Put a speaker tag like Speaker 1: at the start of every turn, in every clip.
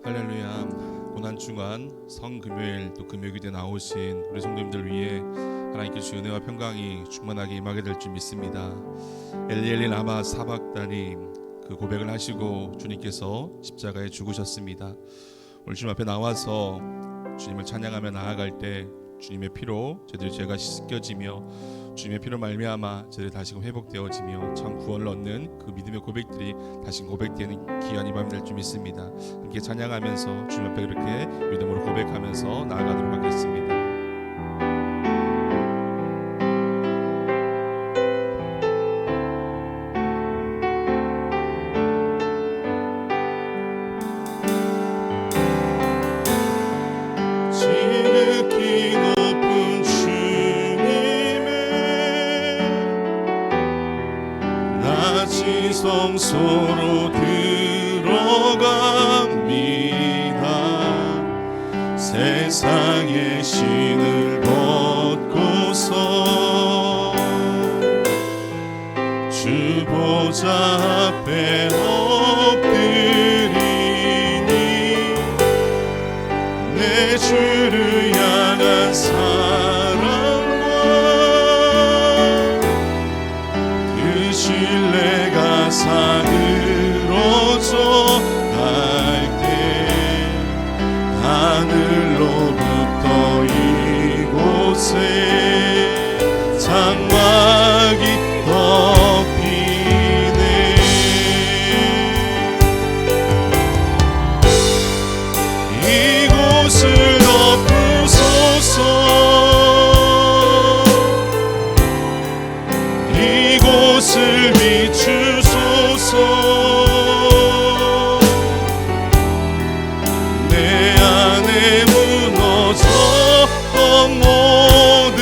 Speaker 1: 할렐루야. 고난중간 성금요일 또 금요일에 나오신 우리 성도님들 위해 하나님께 주의 은혜와 평강이 충만하게 임하게 될 줄 믿습니다. 엘리 라마 사박다니 그 고백을 하시고 주님께서 십자가에 죽으셨습니다. 오늘 주님 앞에 나와서 주님을 찬양하며 나아갈 때 주님의 피로 저희들의 죄가 씻겨지며 주님의 피로 말미암아 저희들이 다시금 회복되어지며 참 구원을 얻는 그 믿음의 고백들이 다시 고백되는 귀한 이 밤이 될 줄 믿습니다. 함께 찬양하면서 주님 앞에 그렇게 믿음으로 고백하면서 나아가도록 하겠습니다.
Speaker 2: 성소로 들어갑니다. 세상의 신을 벗고서 주 보좌 앞에 엎드리니 내 주를 향한 사랑과 그 신뢰가 사그러져 갈 때 하늘로부터 이곳에 장막이 덮이네. 이곳을 덮으소서. 이곳을 비추소서. 내 안에 무너졌던 모든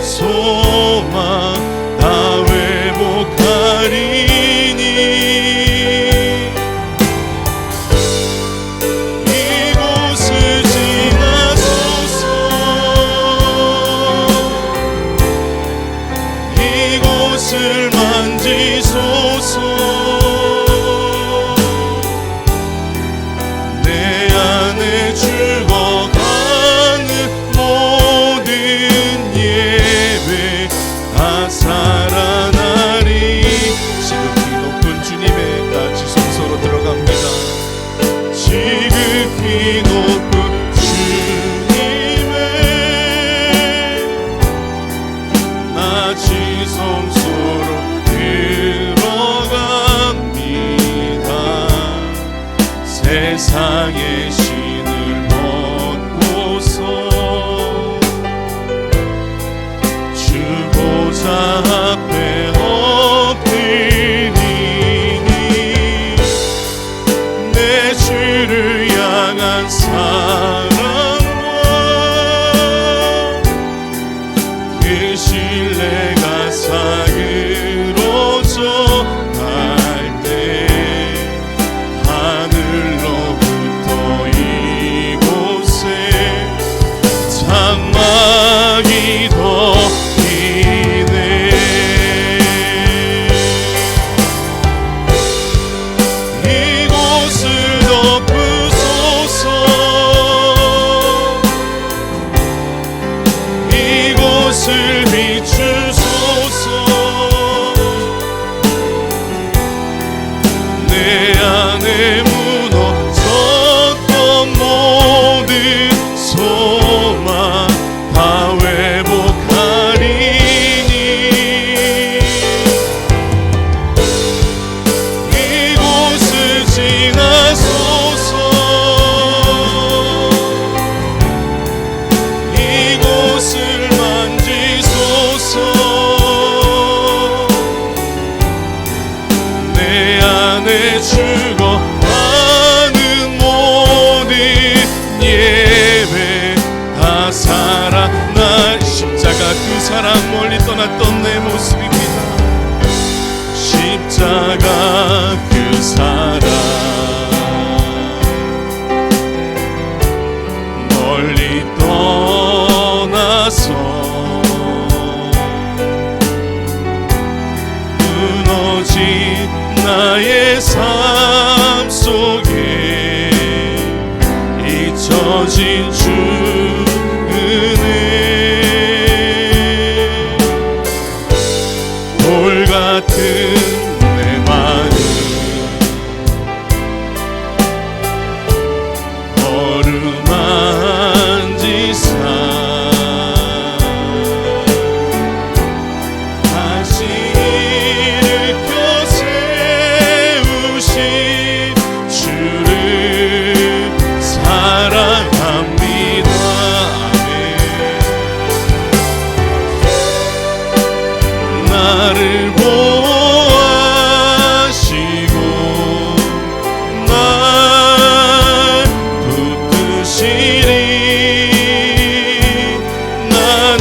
Speaker 2: 소망 다 회복하리니. 이곳을 지나소서. 이곳을 만지소서. 내 안에 죽어가는 모든 예배 다 살아나리. 지극히 높은 주님의 같이 성소로 들어갑니다. 지극히 높은 주님의 낮은 성소로 들어갑니다. 세상의 신을 벗고서 주 보좌 앞에 엎드리니 내 주를 향한 사랑과 그 신뢰가 사그러져 갈 때 하늘로부터 이곳에 장막이 덮이네. 이곳을 덮으소서. 이곳을 비추소서. 내 안에 무너졌던 모든 소망 다 회복하리니. 이곳을 지나소서. 이곳을 만지소서. 내 안에 죽어가는 모든 예배 다 살아나. 십자가 그 사랑 멀리 떠났던 내 모습입니다. 십자가 그 사랑 멀리 떠나서 무너진 나의 삶 속에 주신 주 은혜 돌 같은 내 마음 어루만지사 다시 일으켜 세우신 주를 사랑합니다. 나를 보호하시고 날 붙드시리. 나는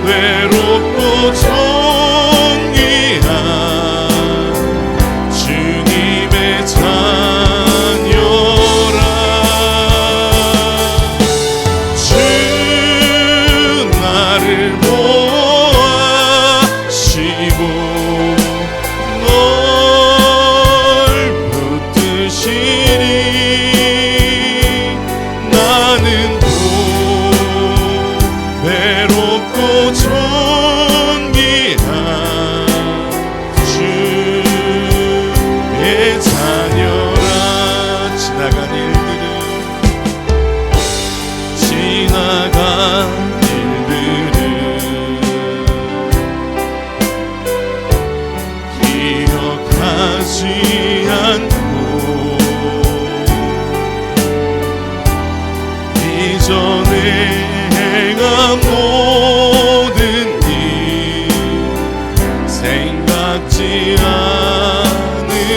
Speaker 2: 외롭고 존귀한 주님의 자녀라. 주 나를 보호하시고 널 붙드시리. 나는 외롭고 존귀한 주의 자녀라. 지나간 일들은 기억하지 않고 이전에 행한 모든 일 생각지 않으리.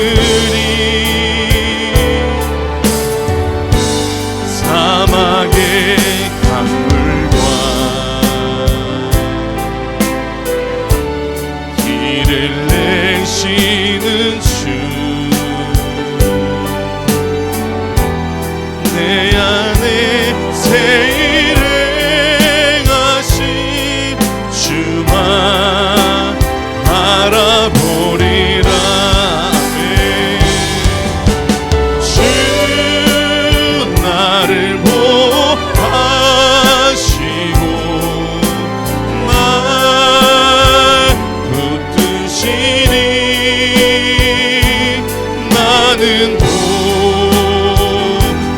Speaker 2: 사막의 강물과 길을 내시는 주 내 안에 새 일 행하신 주만 바라보리라. 주 나를 보호하시고 날 붙드시니. 나는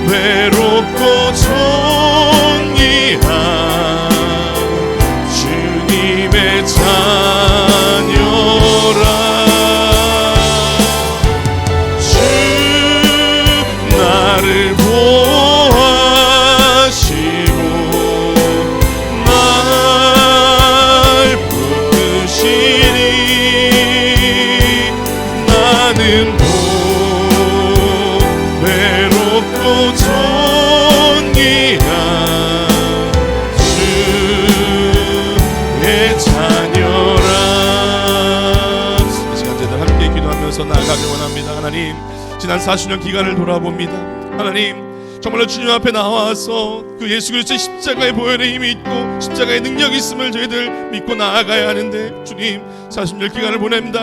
Speaker 2: 외롭고 존귀한 주님의 자녀라. 주 나를 보호하시고 날 붙드시니. 나는 외롭고 존귀한 주의 자녀라. 이 시간 저희들 함께 기도하면서 나아가길 원합니다. 하나님, 지난 40년 기간을 돌아봅니다. 하나님, 정말로 주님 앞에 나와서 그 예수 그리스도의 십자가의 보혈의 힘이 있고 십자가의 능력이 있음을 저희들 믿고 나아가야 하는데, 주님 40년 기간을 보낸다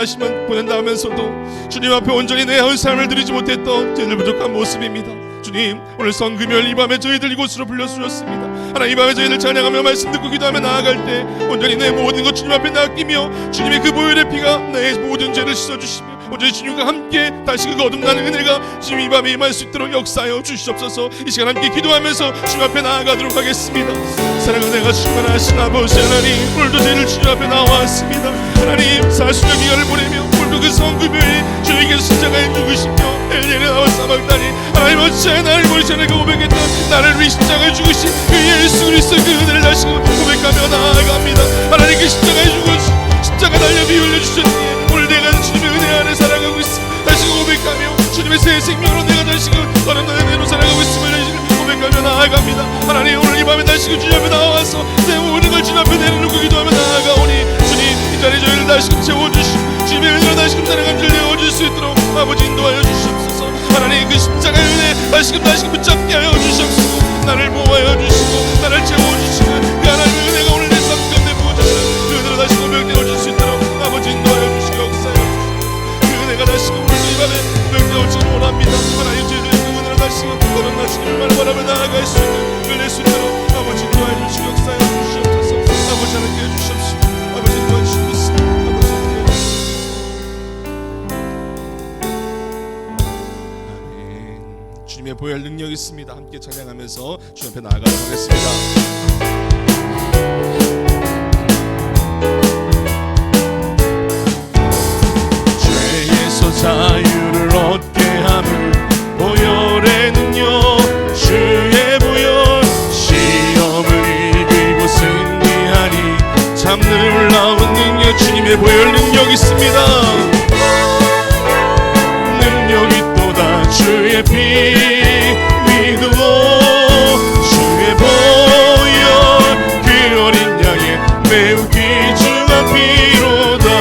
Speaker 2: 하면서도 주님 앞에 온전히 내 한 삶을 드리지 못했던 저희들 부족한 모습입니다. 주님, 오늘 성금요일 이 밤에 저희들 이곳으로 불러주셨습니다. 하나님, 이 밤에 저희들 찬양하며 말씀 듣고 기도하며 나아갈 때 온전히 내 모든 것 주님 앞에 낚이며 주님의 그 보혈의 피가 내 모든 죄를 씻어주시며 온전히 주님과 함께 다시 그 거듭나는 은혜가 주님 이 밤에 임할 수 있도록 역사하여 주시옵소서. 이 시간 함께 기도하면서 주님 앞에 나아가도록 하겠습니다. 사랑하는 내가 충만하신 아버지 하나님, 오늘도 저희를 주님 앞에 나왔습니다. 하나님, 40년 기간을 보내며 오늘도 그 성금요일 주님께서 십자가에 죽으시며 엘리엘에 나와 사막다니 하나님, 어찌하여 나를 버리지 않고 고백했던 나를 위해 십자가에 죽으신 그 예수 그리스도의 그 은혜를 다시 고백하며 나아갑니다. 하나님, 그 십자가에 죽으신 십자가 달려 비 흘려주셨기에 오늘 내가 주님의 은혜 안에 살아가고 있습니다. 다시 고백하며 주님의 새 생명으로 내가 다시 너는 너의 은혜로 살아가고 있음을 고백하며 나아갑니다. 하나님, 오늘 이 밤에 다시 주님 앞에 나와서 내 모든 걸 주님 앞에 내려놓고 기도하며 나아가오니 주님, 이 자리에 저희를 다시금 채워주시고 주님의 은혜로 다시금 사랑한 줄 내어줄 수 있도록 아버지 인도하여 주시옵소서. 하나님, 그 십자가의 은혜 다시금 붙잡게 하여 주시옵소서. 나를 보호하여 주시고 나를 채워주시는 그 하나님의 은혜가 오늘 내 삶 가운데 부어져서 그 은혜로 다시 고백되어질 수 있도록 아버지 인도하여 주시고 역사하여 주시고 그 은혜가 다시금 오늘 이 밤에 고백되어지길 원합니다. 하나님, 저희들의 그 은혜로 다시 시간 걸어나 주님을 바라며 나아갈 수 있는 은혜 수 있도록 아버지 도와주시고 역사해 주시옵소서. 아버지 하나님께 해주시옵시고 아버지 도와주시옵소서. 아버지 아멘. 주님의 보혈 능력이 있습니다. 함께 찬양하면서 주님 앞에 나아가도록 하겠습니다. 자유를 얻게 함을 보혈의 능력 주의 보혈 시험을 이기고 승리하니 참 놀라운 능력 주님의 보혈 능력 있습니다. 능력이 또다 주의 피 믿으오 주의 보혈 그 어린 양의 매우 귀중한 피로다.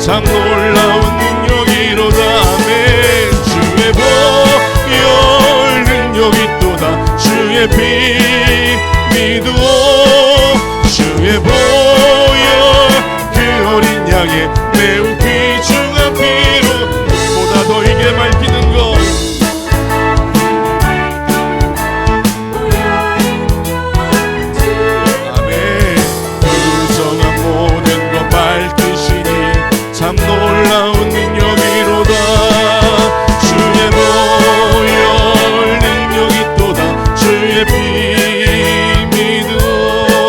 Speaker 2: 참 놀라운 능력이로다. 아멘. 주의 보혈 능력이 또다. 주의 피 믿으오 주의 보혈 그 어린 양의 매우 귀중한 피로 보다 더 이게 밝히는 것. 아멘. 부정한 모든 것 밝히시니 참 놀라운 능력이로다. 주의 보혈 능력이 또다. 주의 피 믿으오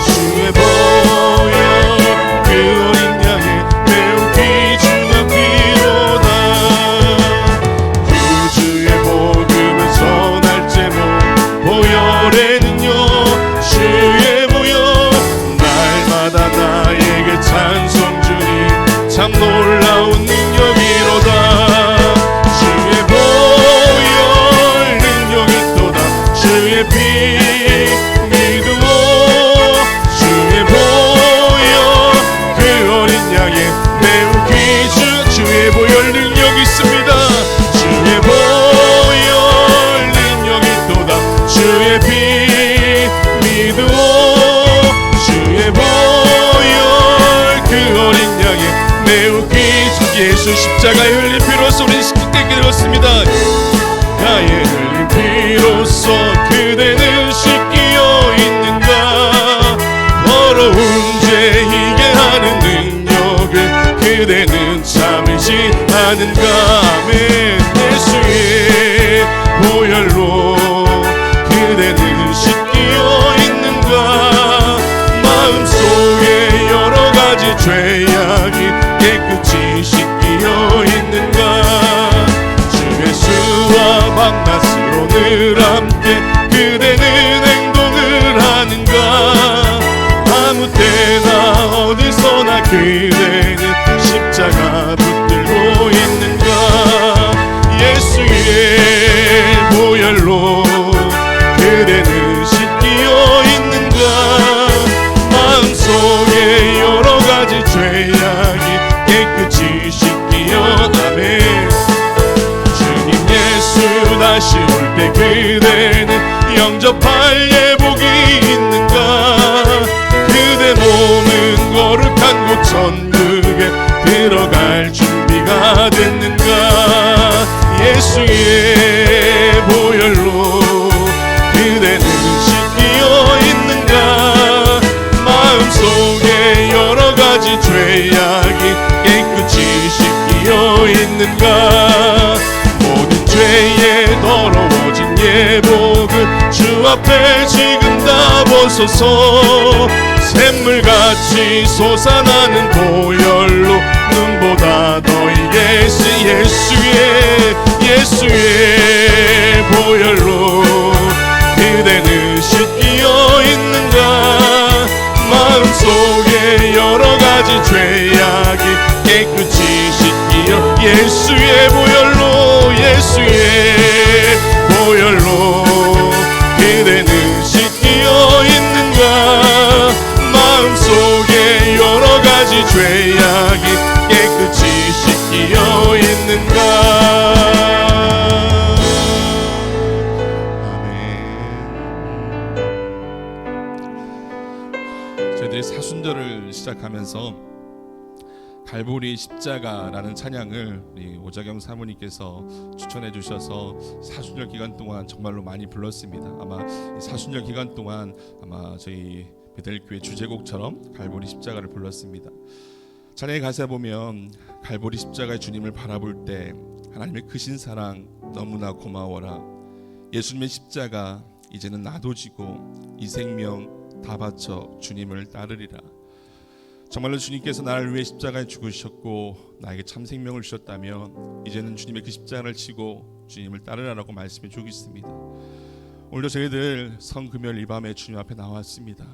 Speaker 2: 주의 보혈 그 어린 양의 매우 귀중한 피로다. 구주의 복음을 전할 제목 보혈의 능력 주의 보혈 날마다 나에게 찬송 주니 참 놀라운 능력이로다. 주의 보혈 능력이 또다. 주의 피 믿으오 주의 보혈 그 어린 양의 매우 귀중 주의 보혈 능력이 있습니다. 주의 보혈 능력이 또다. 주의 피 믿으오 주의 보혈 그 어린 양의 매우 귀중 예수 십자가에 흘린 피로써 우리 깨끗게 되었습니다. 나의 흘린 피로써 그대는 씻기어 있는가. 더러운 죄 이게 하는 능력을 그대는 참으시 않은가. 아멘. 예수의 보혈로 그대는 씻기어 있는가. 마음속에 여러 가지 죄악이 깨끗이 씻기어 있는가. 주 예수와 만났으로 늘 함께 그대는 행동을 하는가. 아무 때나 어디서나 그대는 십자가 붙들고 있는가. 예수의 보혈로 그대는 씻기어 있는가. 마음속에 여러 가지 죄악이 깨끗이 씻기어. 아멘. 주님 예수 다시 올 때 그대는 영접할 예복이 있는가. 그대 몸은 거룩한 곳 천국에 들어갈 준비가 됐는가. 예수의 보혈로 그대는 씻기어 있는가. 마음속에 여러 가지 죄악이 깨끗이 씻기어 있는가. 모든 죄에 더러워진 예복을 주 앞에 지금 다 벗어서 샘물같이 솟아나는 보혈로 눈보다 더 이게 예수의 보혈로 그대는 씻기어 있는가. 마음속에 여러 가지 죄악이 깨끗이 씻기어. 예수의 보혈로 예수의 보혈로 그대는 씻기어 있는가. 마음속에 여러 가지 죄악이 깨끗이 씻기어 있는가. 아멘.
Speaker 1: 고백하면서 갈보리 십자가라는 찬양을 우리 오자경 사모님께서 추천해 주셔서 사순절 기간 동안 정말로 많이 불렀습니다. 아마 사순절 기간 동안 아마 저희 베델교회 주제곡처럼 갈보리 십자가를 불렀습니다. 찬양의 가사에 보면 갈보리 십자가의 주님을 바라볼 때 하나님의 크신 사랑 너무나 고마워라. 예수님의 십자가 이제는 나도 지고 이 생명 다 바쳐 주님을 따르리라. 정말로 주님께서 나를 위해 십자가에 죽으셨고 나에게 참 생명을 주셨다면 이제는 주님의 그 십자가를 치고 주님을 따르라라고 말씀해 주고 있습니다. 오늘도 저희들 성금요일 이 밤에 주님 앞에 나왔습니다.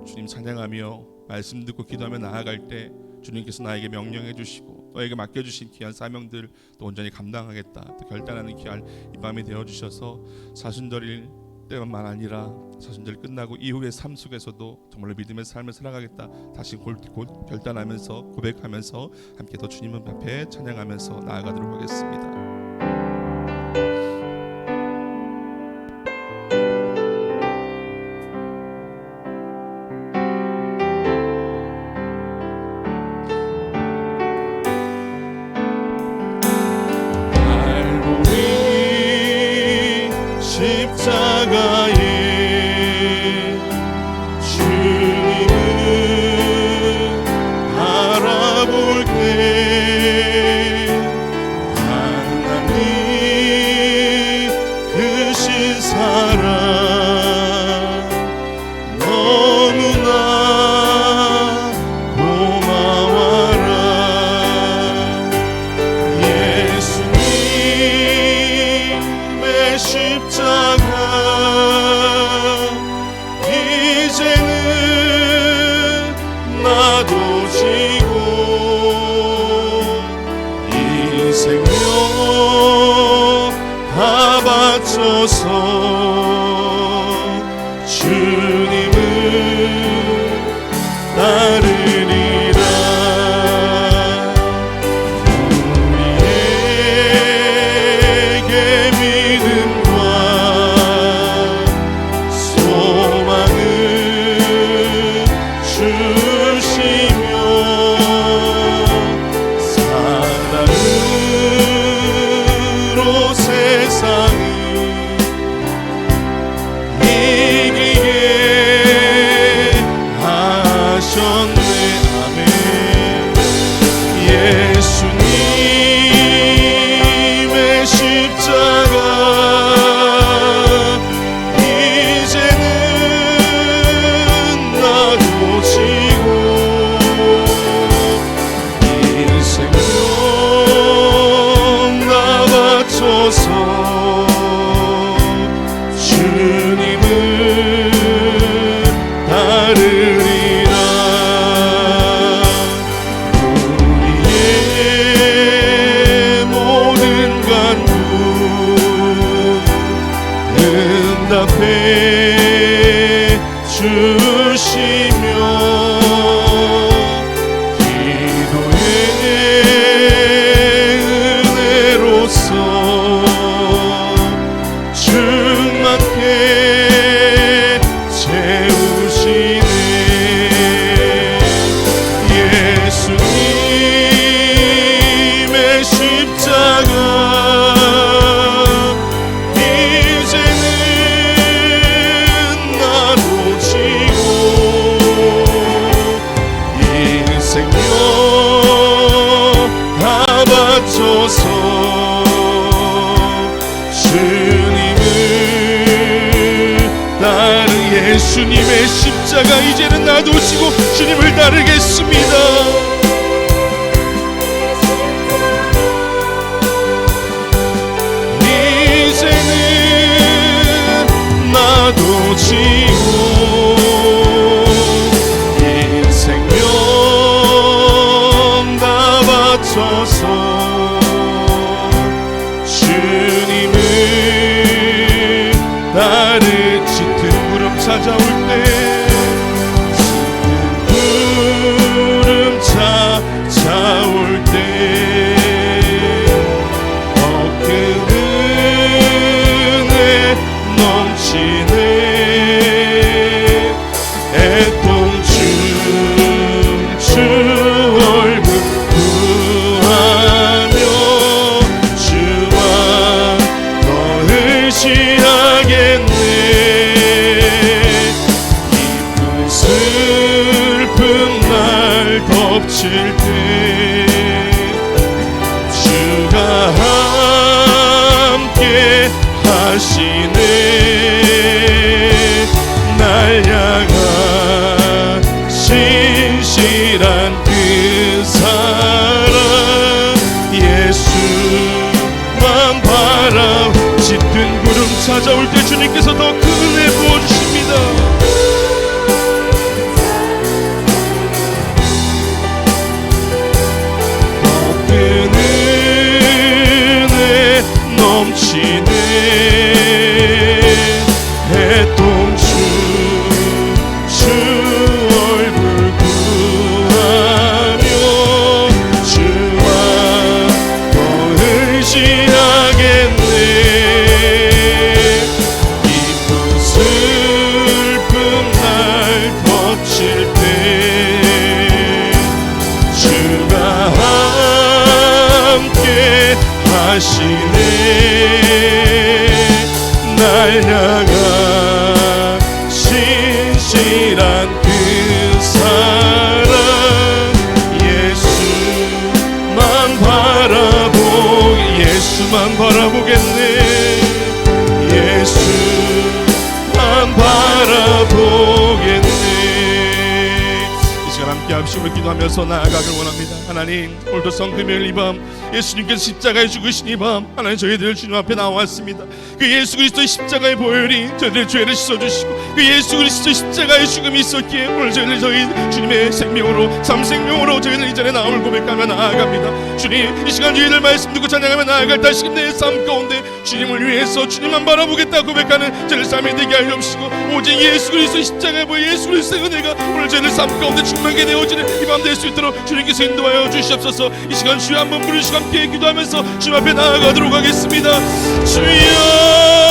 Speaker 1: 주님 찬양하며 말씀 듣고 기도하며 나아갈 때 주님께서 나에게 명령해 주시고 너에게 맡겨주신 귀한 사명들 또 온전히 감당하겠다 또 결단하는 귀한 이 밤이 되어주셔서 사순절일 때만 아니라 사순절 끝나고 이후의 삶 속에서도 정말로 믿음의 삶을 살아가겠다 다시 곧 결단하면서 고백하면서 함께 더 주님 앞에 찬양하면서 나아가도록 하겠습니다.
Speaker 2: 십자가에 주님을 바라볼 때 하나님 크신 사랑 너무나 고마워라. 예수님의 십자가 이제는 나도 지고 이 생명 다 바쳐서 주님을 따르리라. 우리에게 믿음과 소망을 주시며 사랑으로 세상을 이기게 하셨네. 아멘. 예수님의 십자가 이제는 나도 지고 이 생명 다 바쳐서 주님을 따르리라. 우리의 모든 간구 응답해 주시며 기도의 은혜로서 충만케 채우시네. 예수님의 십자가 이제는 나도 지고 이 생명 다 바쳐서 주님을 따르. 예수님의 십자가 이제는 나도 지고 주님을 따르겠습니다. 이제는 나도 지고 이 생명 다 바쳐서 주님을 따르. 짙은 구름 찾아올 때 구름 찾아올 때 더 큰 은혜 넘치네. 애통 춤추 거칠 때 주가 함께 하시네. 날 향한 신실한 그 사랑 예수만 바라. 짙은 구름 찾아올 때 주님께서 더 큰 은혜 부어주십니다. 넘치네. 해동주 주 얼굴 구하며 주와 더 의지하겠네. 기쁜 슬픔 날 거칠 때 주가 함께 하시네. 날 향한 신실한 그 사랑 예수만 바라보겠네. 예수만 바라보겠네. 이 시간 함께 합심으로 기도하면서 나아가길 원합니다. 하나님, 오늘도 성금요일 이 밤 예수님께서 십자가에 죽으신 이 밤 하나님 저희들 주님 앞에 나왔습니다. 그 예수 그리스도의 십자가의 보혈이 저희들의 죄를 씻어주시고 그 예수 그리스도의 십자가의 죽음이 있었기에 오늘 저희 주님의 생명으로 삼생명으로 저희들 이 자리에 나옴을 고백하며 나아갑니다. 주님, 이 시간 저희들 말씀 듣고 찬양하며 나아갈 다시금 내 삶 가운데 주님을 위해서 주님만 바라보겠다 고백하는 저희들 삶이 되게 하여 주시고 오직 예수 그리스도의 십자가의 보혈 예수 그리스도의 은혜가 오늘 저희들 삶 가운데 충만하게 되어지는 이 밤 될 수 있도록 주님께서 인도하여 주시옵소서. 이 시간 주여 한번 부르시고 함께 기도하면서 주님 앞에 나아가도록 하겠습니다. 주여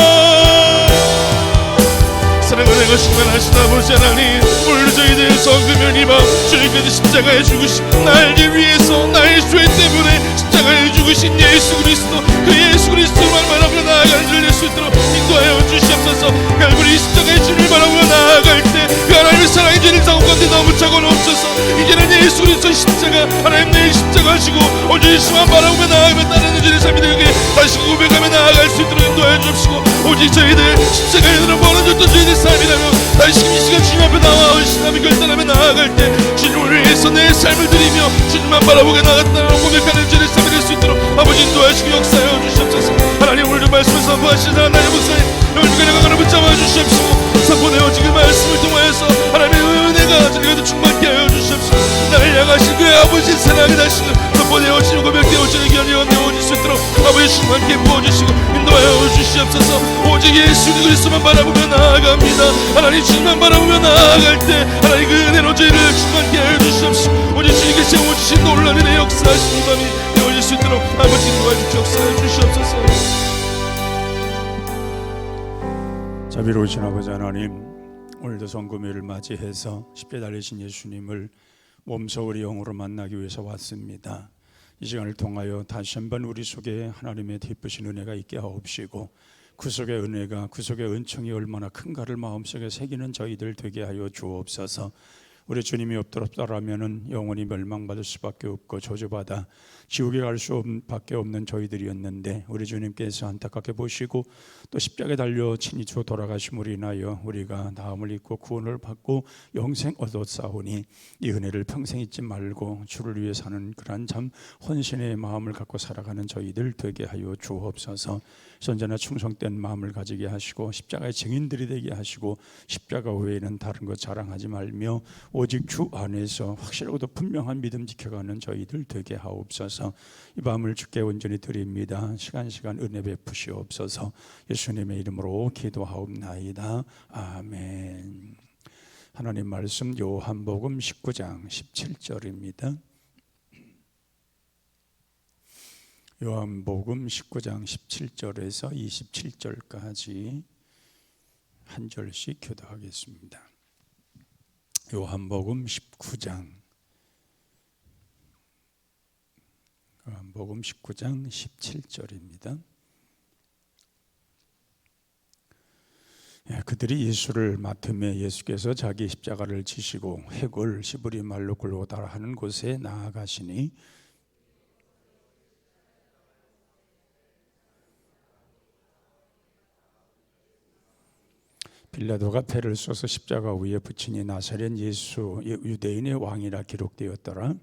Speaker 2: 사랑을 내가 충만하신 아버지 하나님, 오늘 저희들 성금요일 이 밤 주님께서 십자가에 죽으신 나를 위해서 나의 죄 때문에 십자가에 죽으신 예수 그리스도 그 예수 그리스도만 바라보며 나아가는 줄 낼 수 있도록 인도하여 주시옵소서. 갈보리 십자가의 주님을 바라보며 나아갈 때 그 하나님의 사랑의 죄를 사고 가운데 너무 차고 없어서 이제는 예수 그리스도의 십자가 하나님 내 십자가 지고 오직 예수만 바라보며 나아가며 따르는 죄를 삶이 되게 다시 고백하며 나아갈 수 있도록 인도하여 주시고 오직 저희들 십자가에 들어보는 어떤 저희들 삶이라면 다시 이 시간 주님 앞에 나와 의심하며 결단하며 나아갈 때 주님을 위해서 내 삶을 드리며 주님만 바라보게 나갔다고 고백하는 죄를 삶이 될 수 있도록 아버지 인도하시고 역사하여 주시옵소서. 하나님 오늘도 말씀을 선포하시는 하나님의 목사님 오늘도 강을 붙잡아 주시옵시고 선포되어 지금 말씀을 통하여서 하나님의 은혜가 저희가 충만케 하여 주시옵시고 나를 향하신 그의 아버지 사랑이 다시는 선포되어지고 고백되어지는 견이 되어질 수 있도록 아버지 충만케 부어주시고 인도하여 주시옵소서. 오직 예수 그리스도만 바라보며 나아갑니다. 하나님 주님만 바라보며 나아갈 때 하나님 그 은혜로 저희를 충만케 하여 주시옵시고 오직 주님께 세워주신 놀라운 은혜 역사하신 이 밤이 되어질 수 있도록 아버지 도와주시옵소서. 역사해 주시옵소서.
Speaker 3: 자비로우신 아버지 하나님, 오늘도 성금요일을 맞이해서 십자가에 달리신 예수님을 몸소 우리 영으로 만나기 위해서 왔습니다. 이 시간을 통하여 다시 한번 우리 속에 하나님의 기쁘신 은혜가 있게 하옵시고 그 속의 은혜가 그 속의 은총이 얼마나 큰가를 마음속에 새기는 저희들 되게 하여 주옵소서. 우리 주님이 없더라면 영원히 멸망받을 수밖에 없고 저주받아 지옥에 갈 수밖에 없는 저희들이었는데 우리 주님께서 안타깝게 보시고 또 십자가에 달려 친히 주 돌아가심으로 인하여 우리가 다음을 잊고 구원을 받고 영생 얻었사오니 이 은혜를 평생 잊지 말고 주를 위해 사는 그러한 참 헌신의 마음을 갖고 살아가는 저희들 되게 하여 주옵소서. 선전나 충성된 마음을 가지게 하시고 십자가의 증인들이 되게 하시고 십자가 외에는 다른 것 자랑하지 말며 오직 주 안에서 확실하고도 분명한 믿음 지켜가는 저희들 되게 하옵소서. 이 밤을 주께 온전히 드립니다. 시간 은혜 베푸시옵소서. 예수님의 이름으로 기도하옵나이다. 아멘. 하나님 말씀 요한복음 19장 17절입니다. 요한복음 19장 17절에서 27절까지 한 절씩 교도하겠습니다. 요한복음 19장 17절입니다. 그들이 예수를 맡음에 예수께서 자기 십자가를 지시고 획을 시브리 말로 골고다라 하는 곳에 나아가시니 빌라도가 패를 쏘서 십자가 위에 붙이니 나사렛 예수 유대인의 왕이라 기록되었더라.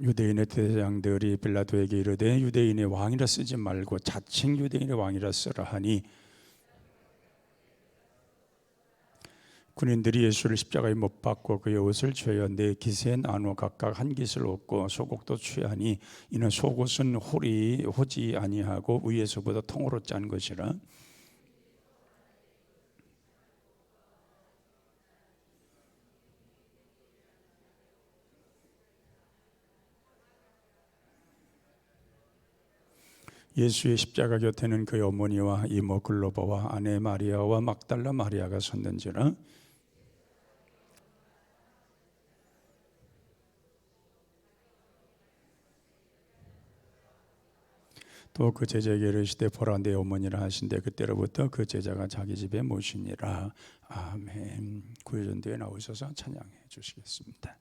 Speaker 3: 유대인의 대장들이 빌라도에게 이르되 유대인의 왕이라 쓰지 말고 자칭 유대인의 왕이라 쓰라 하니 군인들이 예수를 십자가에 못 박고 그의 옷을 죄어 네 깃에 나누어 각각 한 깃을 얻고 속옷도 취하니 이는 속옷은 호지 아니하고 위에서보다 통으로 짠 것이라. 예수의 십자가 곁에는 그의 어머니와 이모 글로바와 아내 마리아와 막달라 마리아가 섰는지라. 또 그 제자에게 이르시되 보라 내 어머니라 하신대 그때로부터 그 제자가 자기 집에 모시니라. 아멘. 구해전도에 나오셔서 찬양해 주시겠습니다.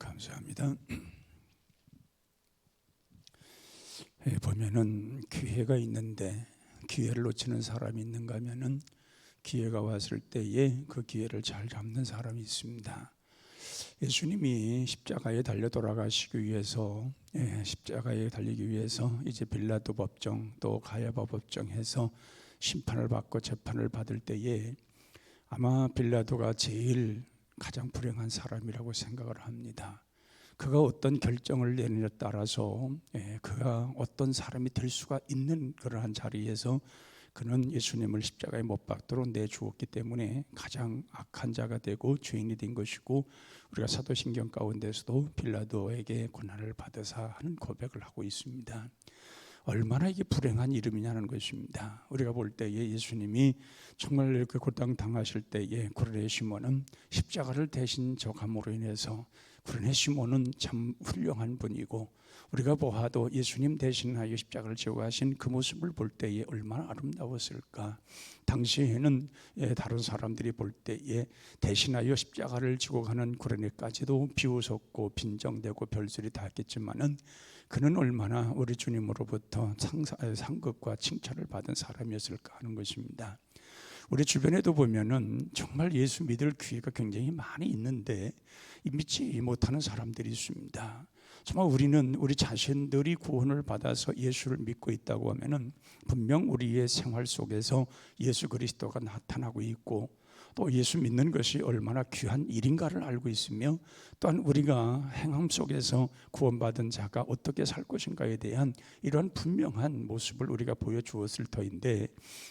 Speaker 3: 감사합니다. 보면은 기회가 있는데 기회를 놓치는 사람이 있는가 하면은 기회가 왔을 때에 그 기회를 잘 잡는 사람이 있습니다. 예수님이 십자가에 달려 돌아가시기 위해서 십자가에 달리기 위해서 이제 빌라도 법정 또 가야바 법정에서 심판을 받고 재판을 받을 때에 아마 빌라도가 제일 가장 불행한 사람이라고 생각을 합니다. 그가 어떤 결정을 내느냐에 따라서 그가 어떤 사람이 될 수가 있는 그러한 자리에서 그는 예수님을 십자가에 못 박도록 내주었기 때문에 가장 악한 자가 되고 죄인이 된 것이고, 우리가 사도신경 가운데서도 빌라도에게 고난을 받으사 하는 고백을 하고 있습니다. 얼마나 이게 불행한 이름이냐는 것입니다. 우리가 볼 때에 예수님이 정말 그 고통 당하실 때에 구레네 시몬은 십자가를 대신 져감으로 인해서, 구레네 시몬은 참 훌륭한 분이고 우리가 보아도 예수님 대신하여 십자가를 지고 가신 그 모습을 볼 때에 얼마나 아름다웠을까. 당시에는 다른 사람들이 볼 때에 대신하여 십자가를 지고 가는 구레네까지도 비웃었고 빈정되고 별소리 다 했겠지만은 그는 얼마나 우리 주님으로부터 상급과 칭찬을 받은 사람이었을까 하는 것입니다. 우리 주변에도 보면은 정말 예수 믿을 기회가 굉장히 많이 있는데 믿지 못하는 사람들이 있습니다. 정말 우리는 우리 자신들이 구원을 받아서 예수를 믿고 있다고 하면은 분명 우리의 생활 속에서 예수 그리스도가 나타나고 있고 또 예수 믿는 것이 얼마나 귀한 일인가를 알고 있으며, 또한 우리가 행함 속에서 구원받은 자가 어떻게 살 것인가에 대한 이러한 분명한 모습을 우리가 보여주었을 터인데,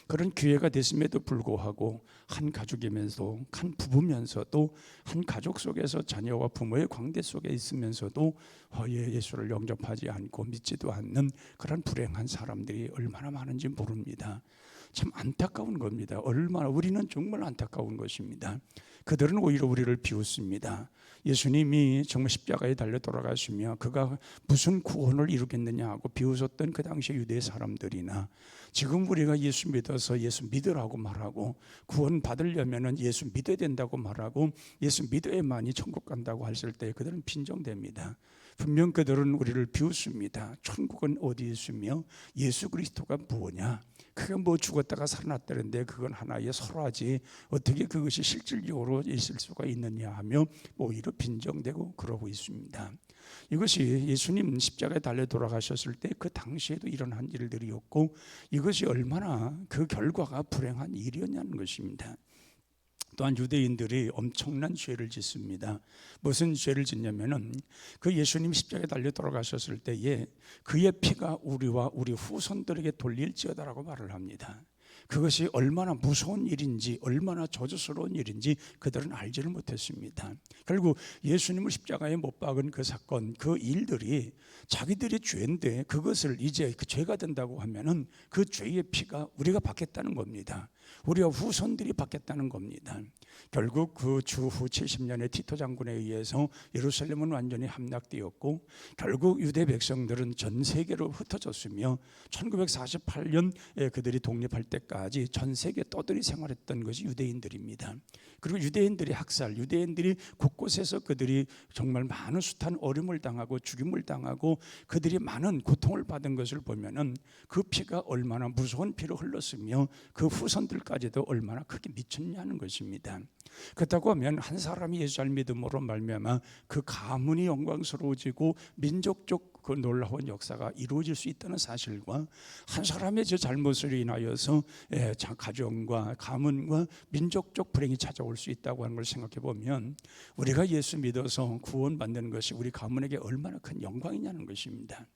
Speaker 3: 그런 기회가 됐음에도 불구하고 한 가족이면서 한 부부면서도 한 가족 속에서 자녀와 부모의 관계 속에 있으면서도 예수를 영접하지 않고 믿지도 않는 그런 불행한 사람들이 얼마나 많은지 모릅니다. 참 안타까운 겁니다. 얼마나 우리는 정말 안타까운 것입니다. 그들은 오히려 우리를 비웃습니다. 예수님이 정말 십자가에 달려 돌아가시며 그가 무슨 구원을 이루겠느냐 하고 비웃었던 그 당시 유대 사람들이나, 지금 우리가 예수 믿어서 예수 믿으라고 말하고 구원 받으려면 예수 믿어야 된다고 말하고 예수 믿어야만이 천국 간다고 했을 때 그들은 빈정됩니다. 분명 그들은 우리를 비웃습니다. 천국은 어디 있으며 예수 그리스도가 뭐냐, 그게 뭐 죽었다가 살아났다는데 그건 하나의 설화지 어떻게 그것이 실질적으로 있을 수가 있느냐 하며 오히려 빈정되고 그러고 있습니다. 이것이 예수님 십자가에 달려 돌아가셨을 때 그 당시에도 일어난 일들이었고, 이것이 얼마나 그 결과가 불행한 일이었냐는 것입니다. 또한 유대인들이 엄청난 죄를 짓습니다. 무슨 죄를 짓냐면은 그 예수님 십자가에 달려 돌아가셨을 때에 그의 피가 우리와 우리 후손들에게 돌릴지어다라고 말을 합니다. 그것이 얼마나 무서운 일인지 얼마나 저주스러운 일인지 그들은 알지를 못했습니다. 결국 예수님을 십자가에 못 박은 그 사건, 그 일들이 자기들의 죄인데 그것을 이제 그 죄가 된다고 하면은 그 죄의 피가 우리가 받겠다는 겁니다. 우리와 후손들이 받겠다는 겁니다. 결국 그 주후 70년의 티토 장군에 의해서 예루살렘은 완전히 함락되었고, 결국 유대 백성들은 전 세계로 흩어졌으며 1948년 그들이 독립할 때까지 전 세계 떠들이 생활했던 것이 유대인들입니다. 그리고 유대인들이 학살, 유대인들이 곳곳에서 그들이 정말 많은 숱한 어려움을 당하고 죽임을 당하고 그들이 많은 고통을 받은 것을 보면은 그 피가 얼마나 무서운 피로 흘렀으며 그 후손들까지도 얼마나 크게 미쳤냐는 것입니다. 그렇다고 하면 한 사람이 예수 잘 믿음으로 말미암아 그 가문이 영광스러워지고 민족적 그 놀라운 역사가 이루어질 수 있다는 사실과, 한 사람의 저 잘못으로 인하여서 가정과 가문과 민족적 불행이 찾아올 수 있다고 하는 걸 생각해 보면 우리가 예수 믿어서 구원받는 것이 우리 가문에게 얼마나 큰 영광이냐는 것입니다.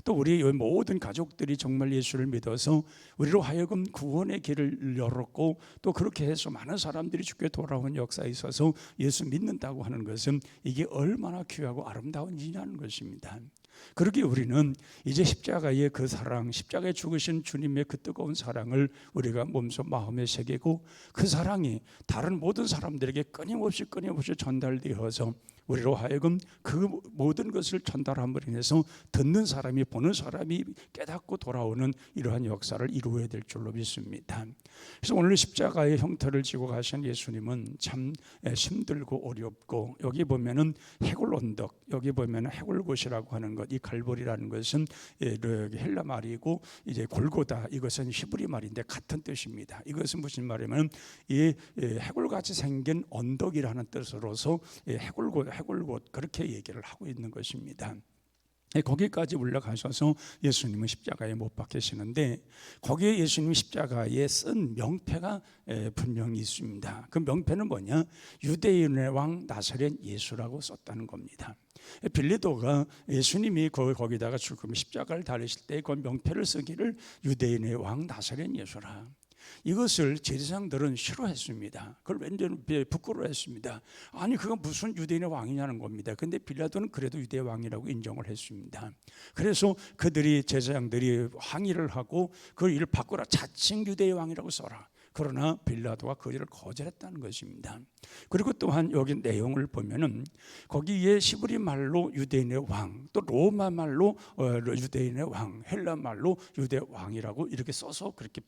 Speaker 3: 또 우리 모든 가족들이 정말 예수를 믿어서 우리로 하여금 구원의 길을 열었고, 또 그렇게 해서 많은 사람들이 주께 돌아온 역사에 있어서 예수 믿는다고 하는 것은 이게 얼마나 귀하고 아름다운 일이냐는 것입니다. 그러기에 우리는 이제 십자가의 그 사랑, 십자가에 죽으신 주님의 그 뜨거운 사랑을 우리가 몸소 마음에 새기고 그 사랑이 다른 모든 사람들에게 끊임없이 전달되어서 우리로 하여금 그 모든 것을 전달함으로 인해서 듣는 사람이 보는 사람이 깨닫고 돌아오는 이러한 역사를 이루어야 될 줄로 믿습니다. 그래서 오늘 십자가의 형태를 지고 가신 예수님은 참 힘들고 어렵고, 여기 보면은 해골 언덕, 여기 보면은 해골곳이라고 하는 것, 이 갈보리라는 것은 헬라 말이고 이제 골고다, 이것은 히브리 말인데 같은 뜻입니다. 이것은 무슨 말이냐면 이 해골같이 생긴 언덕이라는 뜻으로서 해골곳 그렇게 얘기를 하고 있는 것입니다. 거기까지 올라가셔서 예수님은 십자가에 못 박히시는데, 거기에 예수님 십자가에 쓴 명패가 분명히 있습니다. 그 명패는 뭐냐? 유대인의 왕 나사렛 예수라고 썼다는 겁니다. 빌라도가 예수님이 거기다가 죽음 십자가를 달으실 때 그 명패를 쓰기를 유대인의 왕 나사렛 예수라. 이것을 제사장들은 싫어했습니다. 그걸 완전 부끄러워했습니다. 아니 그건 무슨 유대인의 왕이냐는 겁니다. 근데 빌라도는 그래도 유대의 왕이라고 인정을 했습니다. 그래서 그들이, 제사장들이 항의를 하고 그 일을 바꾸라, 자칭 유대의 왕이라고 써라. 그러나 빌라도가 그 일을 거절했다는 것입니다. 그리고 또한 여기 내용을 보면은 거기에 히브리 말로 유대인의 왕, 또 로마 말로 유대인의 왕, 헬라 말로 유대 왕이라고 이렇게 써서 그렇게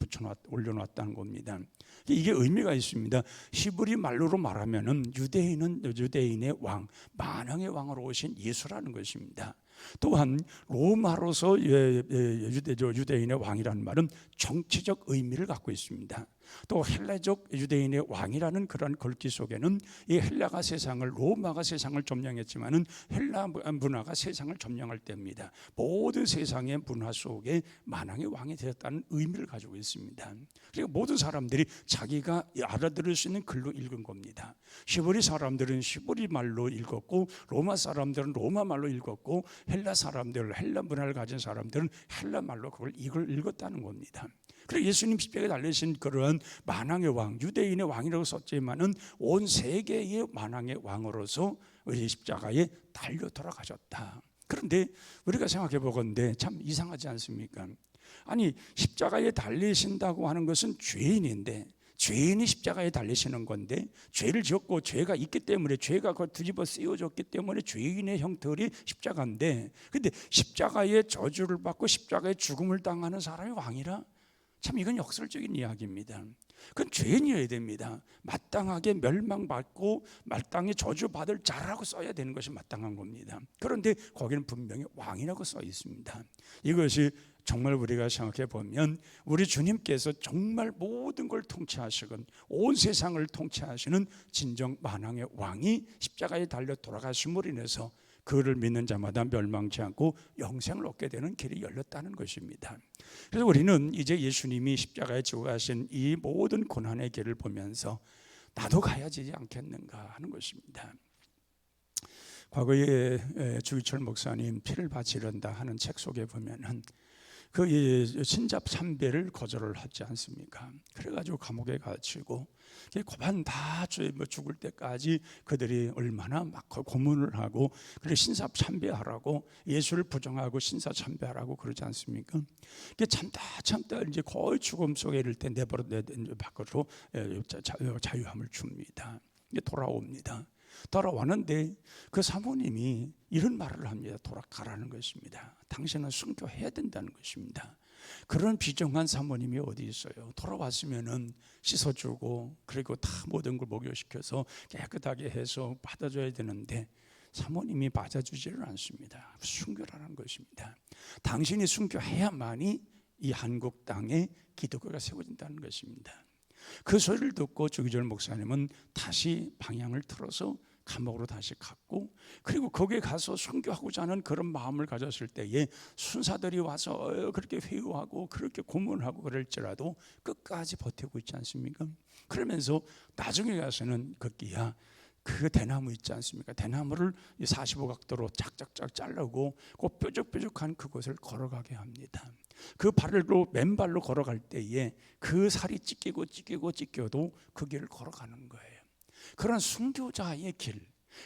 Speaker 3: 올려놨다는 겁니다. 이게 의미가 있습니다. 히브리 말로로 말하면은 유대인은 유대인의 왕, 만왕의 왕으로 오신 예수라는 것입니다. 또한 로마로서 유대인의 왕이라는 말은 정치적 의미를 갖고 있습니다. 또 헬라적 유대인의 왕이라는 그런 글귀 속에는 이 헬라가 세상을, 로마가 세상을 점령했지만은 헬라 문화가 세상을 점령할 때입니다. 모든 세상의 문화 속에 만왕의 왕이 되었다는 의미를 가지고 있습니다. 그러니까 모든 사람들이 자기가 알아들을 수 있는 글로 읽은 겁니다. 히브리 사람들은 히브리 말로 읽었고, 로마 사람들은 로마 말로 읽었고, 헬라 사람들, 헬라 문화를 가진 사람들은 헬라 말로 그걸 읽었다는 겁니다. 그래서 예수님 십자가에 달리신 그러한 만왕의 왕, 유대인의 왕이라고 썼지만은 온 세계의 만왕의 왕으로서 우리 십자가에 달려 돌아가셨다. 그런데 우리가 생각해 보건대 참 이상하지 않습니까? 아니 십자가에 달리신다고 하는 것은 죄인인데, 죄인이 십자가에 달리시는 건데, 죄를 지었고 죄가 있기 때문에, 죄가 그 뒤집어 쓰여졌기 때문에 죄인의 형틀이 십자가인데, 근데 십자가의 저주를 받고 십자가의 죽음을 당하는 사람이 왕이라? 참 이건 역설적인 이야기입니다. 그건 죄인이어야 됩니다. 마땅하게 멸망받고 마땅히 저주받을 자라고 써야 되는 것이 마땅한 겁니다. 그런데 거기는 분명히 왕이라고 써 있습니다. 이것이 정말 우리가 생각해 보면 우리 주님께서 정말 모든 걸 통치하시건 온 세상을 통치하시는 진정 만왕의 왕이 십자가에 달려 돌아가심으로 인해서 그를 믿는 자마다 멸망치 않고 영생을 얻게 되는 길이 열렸다는 것입니다. 그래서 우리는 이제 예수님이 십자가에 지고 가신 이 모든 고난의 길을 보면서 나도 가야 되지 않겠는가 하는 것입니다. 과거에 주기철 목사님 피를 바치련다 하는 책 속에 보면은 그 신잡 참배를 거절을 하지 않습니까? 그래가지고 감옥에 갇히고 고반 다 죽을 때까지 그들이 얼마나 막 고문을 하고, 그래 신사 참배하라고, 예수를 부정하고 신사 참배하라고 그러지 않습니까? 참다 이제 거의 죽음 속에 이를 때 내버려 밖으로 자유함을 줍니다. 이제 돌아옵니다. 돌아왔는데 그 사모님이 이런 말을 합니다. 돌아가라는 것입니다. 당신은 순교해야 된다는 것입니다. 그런 비정한 사모님이 어디 있어요? 돌아왔으면은 씻어주고 그리고 다 모든 걸 목욕시켜서 깨끗하게 해서 받아줘야 되는데 사모님이 받아주지를 않습니다. 순교라는 것입니다. 당신이 순교해야만이 이 한국 땅에 기독교가 세워진다는 것입니다. 그 소리를 듣고 주기철 목사님은 다시 방향을 틀어서 감옥으로 다시 갔고, 그리고 거기에 가서 순교하고자 하는 그런 마음을 가졌을 때에 순사들이 와서 그렇게 회유하고 그렇게 고문하고 그럴지라도 끝까지 버티고 있지 않습니까? 그러면서 나중에 가서는 거기야 그 대나무 있지 않습니까? 대나무를 45각도로 짝짝짝 자르고 그 뾰족뾰족한 그곳을 걸어가게 합니다. 그 발로 맨발로 걸어갈 때에 그 살이 찢겨도 그 길을 걸어가는 거예요. 그런 순교자의 길,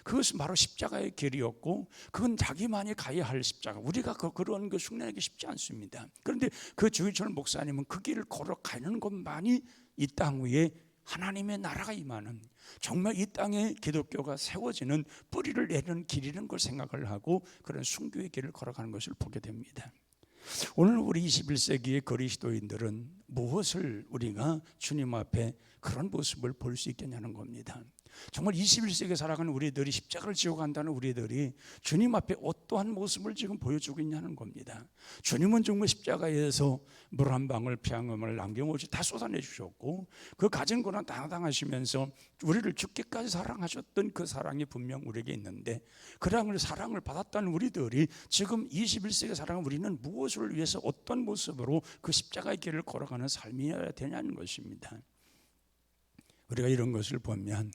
Speaker 3: 그것은 바로 십자가의 길이었고, 그건 자기만이 가야 할 십자가. 우리가 그런 거 흉내내기 쉽지 않습니다. 그런데 그 주기철 목사님은 그 길을 걸어가는 것만이 이 땅 위에 하나님의 나라가 임하는, 정말 이 땅에 기독교가 세워지는, 뿌리를 내리는 길이라는 걸 생각을 하고 그런 순교의 길을 걸어가는 것을 보게 됩니다. 오늘 우리 21세기의 그리스도인들은 무엇을 우리가 주님 앞에 그런 모습을 볼 수 있겠냐는 겁니다. 정말 21세기에 살아가는 우리들이, 십자가를 지고 간다는 우리들이 주님 앞에 어떠한 모습을 지금 보여주고 있냐는 겁니다. 주님은 정말 십자가에서 물 한 방울 피한음을 남김없이 다 쏟아내 주셨고, 그 가진 고난 다 당하시면서 우리를 죽기까지 사랑하셨던 그 사랑이 분명 우리에게 있는데, 그런 사랑을 받았다는 우리들이 지금 21세기에 살아가는 우리는 무엇을 위해서 어떤 모습으로 그 십자가의 길을 걸어가는 삶이어야 되냐는 것입니다. 우리가 이런 것을 보면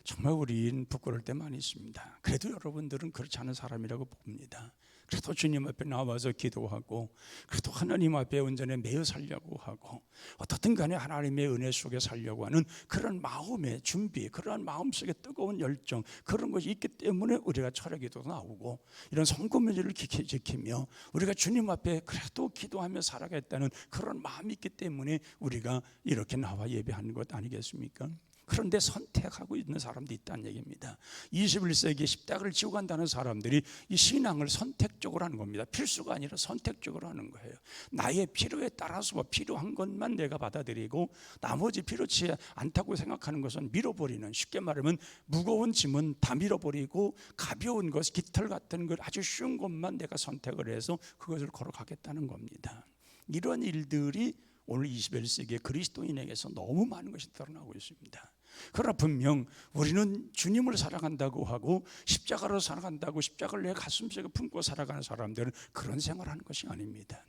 Speaker 3: 정말 우리는 부끄러울 때 많이 있습니다. 그래도 여러분들은 그렇지 않은 사람이라고 봅니다. 그래도 주님 앞에 나와서 기도하고, 그래도 하나님 앞에 온전히 매여 살려고 하고, 어떻든 간에 하나님의 은혜 속에 살려고 하는 그런 마음의 준비, 그러한 마음속에 뜨거운 열정, 그런 것이 있기 때문에 우리가 철학기도도 나오고 이런 성금문제를 지키며 우리가 주님 앞에 그래도 기도하며 살아가겠다는 그런 마음이 있기 때문에 우리가 이렇게 나와 예배하는 것 아니겠습니까? 그런데 선택하고 있는 사람도 있다는 얘기입니다. 21세기에 십자가를 지고 간다는 사람들이 이 신앙을 선택적으로 하는 겁니다. 필수가 아니라 선택적으로 하는 거예요. 나의 필요에 따라서 필요한 것만 내가 받아들이고 나머지 필요치 않다고 생각하는 것은 밀어버리는, 쉽게 말하면 무거운 짐은 다 밀어버리고 가벼운 것, 깃털 같은 것, 아주 쉬운 것만 내가 선택을 해서 그것을 걸어가겠다는 겁니다. 이런 일들이 오늘 21세기의 그리스도인에게서 너무 많은 것이 드러나고 있습니다. 그러나 분명 우리는 주님을 사랑한다고 하고 십자가로 살아간다고, 십자가를 내 가슴속에 품고 살아가는 사람들은 그런 생활을 하는 것이 아닙니다.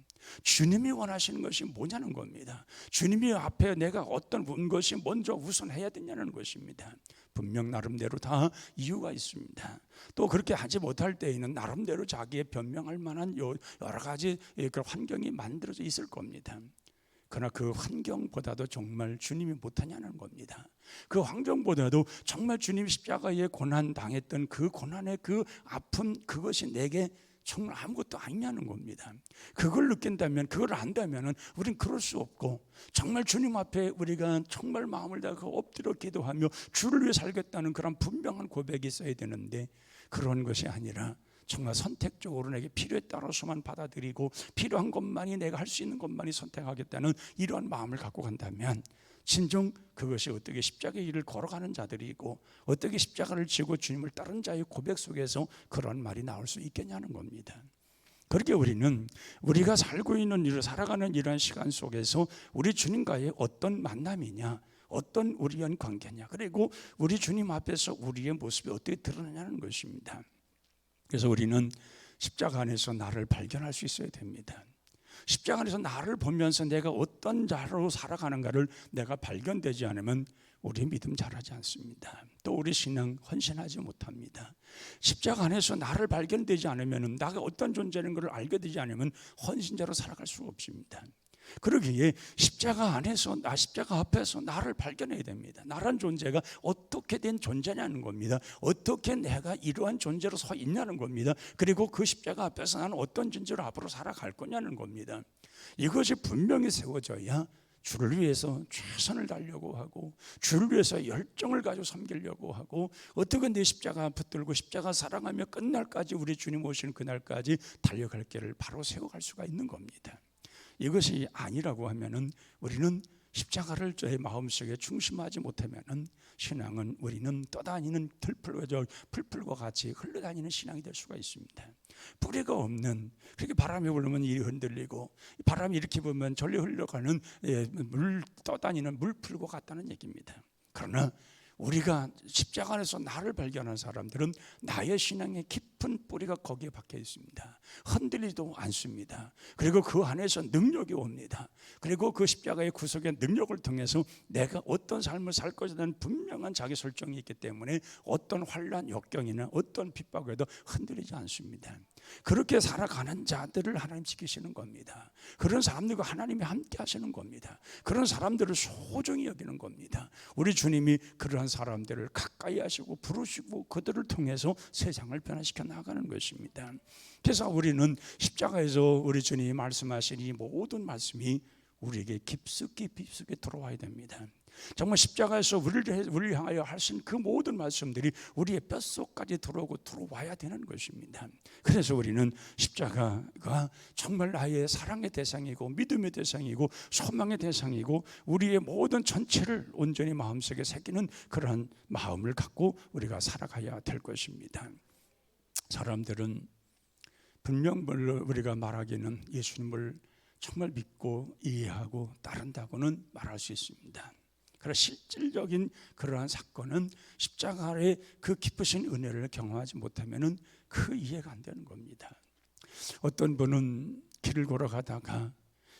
Speaker 3: 주님이 원하시는 것이 뭐냐는 겁니다. 주님이 앞에 내가 어떤 것이 먼저 우선해야 되냐는 것입니다. 분명 나름대로 다 이유가 있습니다. 또 그렇게 하지 못할 때에는 나름대로 자기의 변명할 만한 여러 가지 그 환경이 만들어져 있을 겁니다. 그러나 그 환경보다도 정말 주님이 못하냐는 겁니다. 그 환경보다도 정말 주님 십자가에 고난 당했던 그 고난의 그 아픔, 그것이 내게 정말 아무것도 아니냐는 겁니다. 그걸 느낀다면, 그걸 안다면 우리는 그럴 수 없고, 정말 주님 앞에 우리가 정말 마음을 다하고 엎드려 기도하며 주를 위해 살겠다는 그런 분명한 고백이 있어야 되는데, 그런 것이 아니라 정말 선택적으로 내게 필요에 따라서만 받아들이고 필요한 것만이, 내가 할 수 있는 것만이 선택하겠다는 이러한 마음을 갖고 간다면 진정 그것이 어떻게 십자가의 길을 걸어가는 자들이고 어떻게 십자가를 지고 주님을 따른 자의 고백 속에서 그런 말이 나올 수 있겠냐는 겁니다. 그렇게 우리는 우리가 살고 있는, 살아가는 이러한 시간 속에서 우리 주님과의 어떤 만남이냐, 어떤 우리의 관계냐, 그리고 우리 주님 앞에서 우리의 모습이 어떻게 드러나냐는 것입니다. 그래서 우리는 십자가 안에서 나를 발견할 수 있어야 됩니다. 십자가 안에서 나를 보면서 내가 어떤 자로 살아가는가를 내가 발견되지 않으면 우리 믿음 잘하지 않습니다. 또 우리 신앙 헌신하지 못합니다. 십자가 안에서 나를 발견되지 않으면, 나가 어떤 존재인 것을 알게 되지 않으면 헌신자로 살아갈 수가 없습니다. 그러기에 십자가 안에서, 십자가 앞에서 나를 발견해야 됩니다. 나란 존재가 어떻게 된 존재냐는 겁니다. 어떻게 내가 이러한 존재로 서 있냐는 겁니다. 그리고 그 십자가 앞에서 나는 어떤 존재로 앞으로 살아갈 거냐는 겁니다. 이것이 분명히 세워져야 주를 위해서 최선을 다하려고 하고, 주를 위해서 열정을 가지고 섬기려고 하고, 어떻게 내 십자가 붙들고 십자가 사랑하며 끝날까지, 우리 주님 오시는 그날까지 달려갈 길을 바로 세워갈 수가 있는 겁니다. 이것이 아니라고 하면은 우리는 십자가를 저의 마음속에 중심하지 못하면은 신앙은, 우리는 떠다니는 풀풀과 같이 흘러다니는 신앙이 될 수가 있습니다. 뿌리가 없는, 그렇게 바람이 불면 이리 흔들리고 바람이 이렇게 불면 절리 흘러가는 떠다니는 물풀과 같다는 얘기입니다. 그러나 우리가 십자가 안에서 나를 발견한 사람들은 나의 신앙의 깊은 뿌리가 거기에 박혀 있습니다. 흔들리지도 않습니다. 그리고 그 안에서 능력이 옵니다. 그리고 그 십자가의 구속의 능력을 통해서 내가 어떤 삶을 살 것이라는 분명한 자기 설정이 있기 때문에 어떤 환난, 역경이나 어떤 핍박에도 흔들리지 않습니다. 그렇게 살아가는 자들을 하나님 지키시는 겁니다. 그런 사람들과 하나님이 함께 하시는 겁니다. 그런 사람들을 소중히 여기는 겁니다. 우리 주님이 그러한 사람들을 가까이 하시고 부르시고 그들을 통해서 세상을 변화시켜 나가는 것입니다. 그래서 우리는 십자가에서 우리 주님이 말씀하신 이 모든 말씀이 우리에게 깊숙이 들어와야 됩니다. 정말 십자가에서 우리를 향하여 하신 그 모든 말씀들이 우리의 뼛속까지 들어와야 되는 것입니다. 그래서 우리는 십자가가 정말 나의 사랑의 대상이고 믿음의 대상이고 소망의 대상이고 우리의 모든 전체를 온전히 마음속에 새기는 그러한 마음을 갖고 우리가 살아가야 될 것입니다. 사람들은 분명 우리가 말하기는 예수님을 정말 믿고 이해하고 따른다고는 말할 수 있습니다. 그러나 실질적인 그러한 사건은 십자가의 그 기쁘신 은혜를 경험하지 못하면 그 이해가 안 되는 겁니다. 어떤 분은 길을 걸어가다가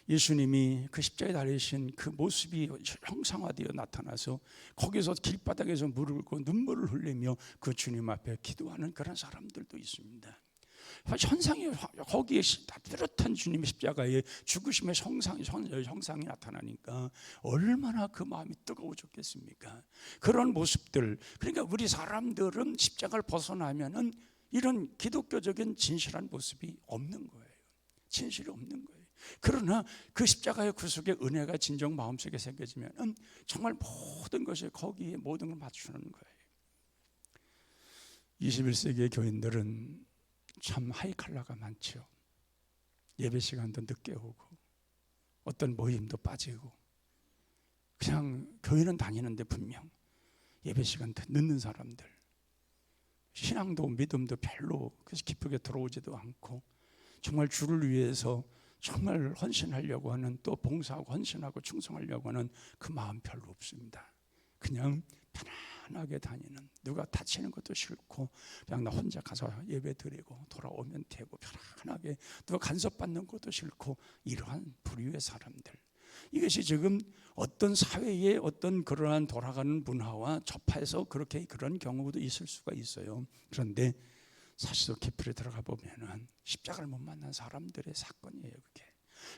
Speaker 3: 예수님이 그 십자가에 달리신 그 모습이 형상화되어 나타나서 거기서 길바닥에서 무릎을 꿇고 눈물을 흘리며 그 주님 앞에 기도하는 그런 사람들도 있습니다. 현상이 거기에 뚜렷한 주님의 십자가의 죽으심의 형상이 나타나니까 얼마나 그 마음이 뜨거워졌겠습니까? 그런 모습들, 그러니까 우리 사람들은 십자가를 벗어나면은 이런 기독교적인 진실한 모습이 없는 거예요. 진실이 없는 거예요. 그러나 그 십자가의 구속의 은혜가 진정 마음속에 새겨지면은 정말 모든 것이 거기에 모든 걸 맞추는 거예요. 21세기의 교인들은 참 하이칼라가 많죠. 예배 시간도 늦게 오고 어떤 모임도 빠지고 그냥 교회는 다니는데 분명 예배 시간 늦는 사람들, 신앙도 믿음도 별로 그래서 깊게 들어오지도 않고 정말 주를 위해서 정말 헌신하려고 하는, 또 봉사하고 헌신하고 충성하려고 하는 그 마음 별로 없습니다. 그냥 편안하게 다니는, 누가 다치는 것도 싫고 그냥 나 혼자 가서 예배 드리고 돌아오면 되고 편안하게 누가 간섭받는 것도 싫고 이러한 부류의 사람들, 이것이 지금 어떤 사회의 어떤 그러한 돌아가는 문화와 접해서 그렇게 그런 경우도 있을 수가 있어요. 그런데 사실 깊이 들어가 보면은 십자가를 못 만난 사람들의 사건이에요. 그게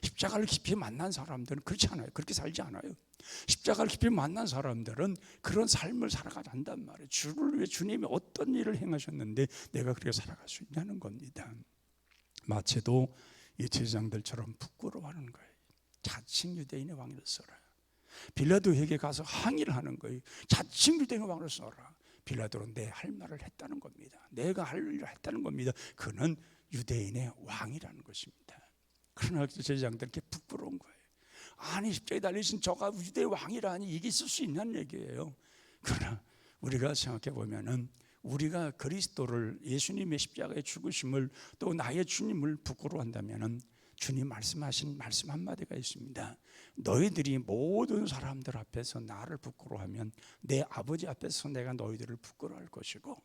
Speaker 3: 십자가를 깊이 만난 사람들은 그렇지 않아요. 그렇게 살지 않아요. 십자가를 깊이 만난 사람들은 그런 삶을 살아가지 않단 말이에요. 주를 위해 주님이 어떤 일을 행하셨는데 내가 그렇게 살아갈 수 있냐는 겁니다. 마체도 이 제사장들처럼 부끄러워하는 거예요. 자칭 유대인의 왕을 써라. 빌라도에게 가서 항의를 하는 거예요. 자칭 유대인의 왕을 써라. 빌라도는 내 할 말을 했다는 겁니다. 내가 할 일을 했다는 겁니다. 그는 유대인의 왕이라는 것입니다. 그러나 제사장들께 부끄러운 거예요. 아니 십자가에 달리신 저가 유대 왕이라니 이게 있을 수 있냐는 얘기예요. 그러나 우리가 생각해 보면은 우리가 그리스도를, 예수님의 십자가의 죽으심을, 또 나의 주님을 부끄러워한다면은 주님 말씀하신 말씀 한마디가 있습니다. 너희들이 모든 사람들 앞에서 나를 부끄러워하면 내 아버지 앞에서 내가 너희들을 부끄러워할 것이고,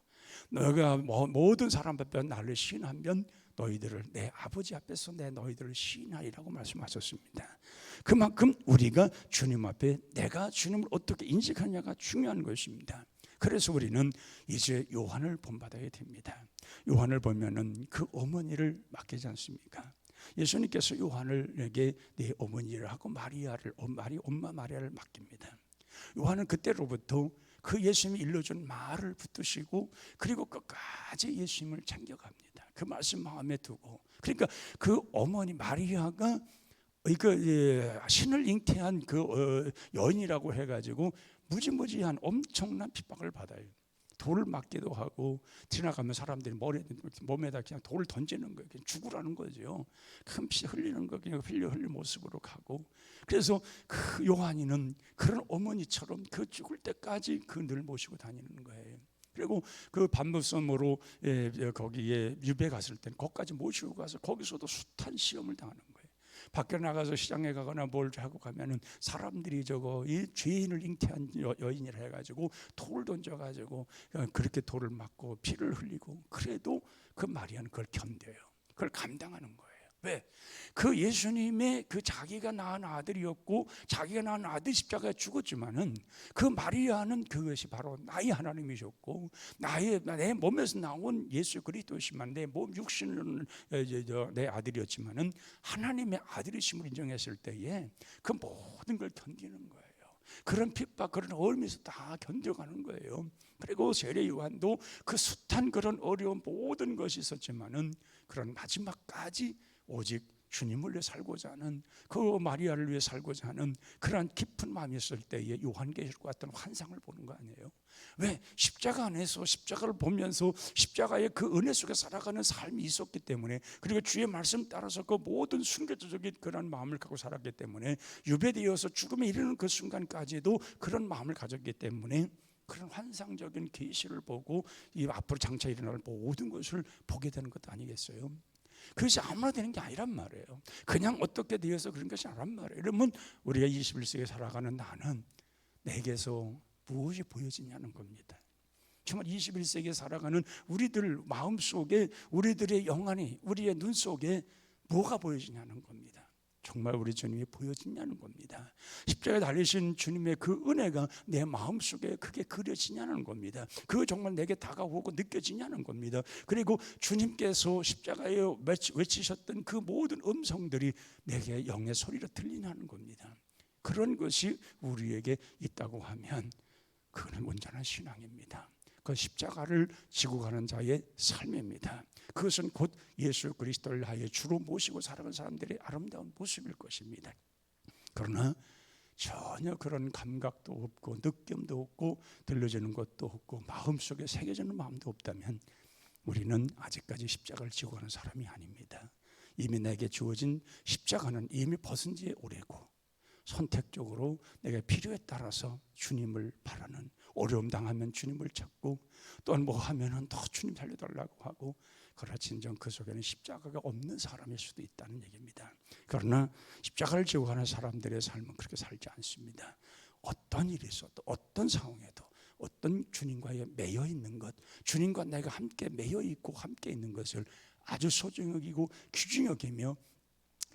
Speaker 3: 너희가 모든 사람 앞에 나를 시인하면 너희들을 내 아버지 앞에서 내 너희들을 시인하리라고 말씀하셨습니다. 그만큼 우리가 주님 앞에 내가 주님을 어떻게 인식하냐가 중요한 것입니다. 그래서 우리는 이제 요한을 본받아야 됩니다. 요한을 보면은 그 어머니를 맡기지 않습니까? 예수님께서 요한을에게 네 어머니를 하고 마리아를, 엄마 마리아를 맡깁니다. 요한은 그때로부터 그 예수님이 일러준 말을 붙드시고 그리고 끝까지 예수님을 챙겨갑니다. 그 말씀 마음에 두고, 그러니까 그 어머니 마리아가 신을 잉태한 그 여인이라고 해가지고 무지무지한 엄청난 핍박을 받아요. 돌을 맞기도 하고 지나가면 사람들이 몸에다 그냥 돌을 던지는 거예요. 그냥 죽으라는 거죠. 큰 피 흘리는 거 그냥 흘릴 모습으로 가고. 그래서 그 요한이는 그런 어머니처럼 그 죽을 때까지 그 늘 모시고 다니는 거예요. 그리고 그 반모섬으로 거기에 유배 갔을 때는 거기까지 모시고 가서 거기서도 숱한 시험을 당하는 거예요. 밖에 나가서 시장에 가거나 뭘 하고 가면은 사람들이 이 죄인을 잉태한 여인이라 해가지고 돌을 던져가지고 그렇게 돌을 맞고 피를 흘리고, 그래도 그 마리아는 그걸 견뎌요. 그걸 감당하는 거예요. 왜? 그 예수님의 그 자기가 낳은 아들이었고 자기가 낳은 아들 십자가에 죽었지만은 그 마리아는 그것이 바로 나의 하나님이셨고 내 몸에서 나온 예수 그리스도시만 내 몸 육신은 내 아들이었지만은 하나님의 아들이심을 인정했을 때에 그 모든 걸 견디는 거예요. 그런 핍박, 그런 어려움에서 다 견뎌가는 거예요. 그리고 세례 요한도 그 숱한 그런 어려운 모든 것이 있었지만은 그런 마지막까지 오직 주님을 위해 살고자 하는, 그 마리아를 위해 살고자 하는 그러한 깊은 마음이 있을 때에 요한계시록과 같은 환상을 보는 거 아니에요? 왜? 십자가 안에서 십자가를 보면서 십자가의 그 은혜 속에 살아가는 삶이 있었기 때문에, 그리고 주의 말씀 따라서 그 모든 순교적인 그런 마음을 갖고 살았기 때문에, 유배되어서 죽음에 이르는 그 순간까지도 그런 마음을 가졌기 때문에 그런 환상적인 계시를 보고 이 앞으로 장차 일어날 모든 것을 보게 되는 것 아니겠어요? 그것이 아무나 되는 게 아니란 말이에요. 그냥 어떻게 되어서 그런 것이 아니란 말이에요. 그러면 우리가 21세기에 살아가는 나는 내게서 무엇이 보여지냐는 겁니다. 정말 21세기에 살아가는 우리들 마음속에, 우리들의 영안이, 우리의 눈 속에 뭐가 보여지냐는 겁니다. 정말 우리 주님이 보여지냐는 겁니다. 십자가에 달리신 주님의 그 은혜가 내 마음속에 그게 그려지냐는 겁니다. 그거 정말 내게 다가오고 느껴지냐는 겁니다. 그리고 주님께서 십자가에 외치셨던 그 모든 음성들이 내게 영의 소리로 들리냐는 겁니다. 그런 것이 우리에게 있다고 하면 그건 온전한 신앙입니다. 그 십자가를 지고 가는 자의 삶입니다. 그것은 곧 예수 그리스도를 나의 주로 모시고 살아가는 사람들의 아름다운 모습일 것입니다. 그러나 전혀 그런 감각도 없고 느낌도 없고 들려지는 것도 없고 마음속에 새겨지는 마음도 없다면 우리는 아직까지 십자가를 지고 가는 사람이 아닙니다. 이미 내게 주어진 십자가는 이미 벗은 지 오래고, 선택적으로 내가 필요에 따라서 주님을 바라는, 어려움 당하면 주님을 찾고, 또한 뭐 하면은 더 주님 살려달라고 하고, 그러나 진정 그 속에는 십자가가 없는 사람일 수도 있다는 얘기입니다. 그러나 십자가를 지고 가는 사람들의 삶은 그렇게 살지 않습니다. 어떤 일이 있어도, 어떤 상황에도, 어떤 주님과의 매여 있는 것, 주님과 내가 함께 매여 있고 함께 있는 것을 아주 소중히 여기고 귀중히 여기며,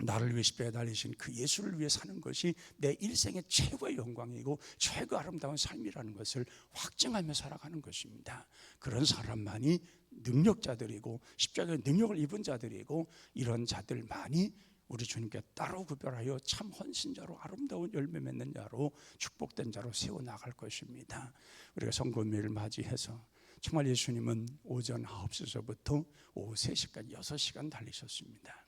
Speaker 3: 나를 위해 십자가에 달리신 그 예수를 위해 사는 것이 내 일생의 최고의 영광이고 최고 아름다운 삶이라는 것을 확증하며 살아가는 것입니다. 그런 사람만이 능력자들이고 십자가의 능력을 입은 자들이고, 이런 자들만이 우리 주님께 따로 구별하여 참 헌신자로, 아름다운 열매 맺는 자로, 축복된 자로 세워나갈 것입니다. 우리가 성금요일을 맞이해서 정말 예수님은 오전 9시서부터 오후 3시까지 6시간 달리셨습니다.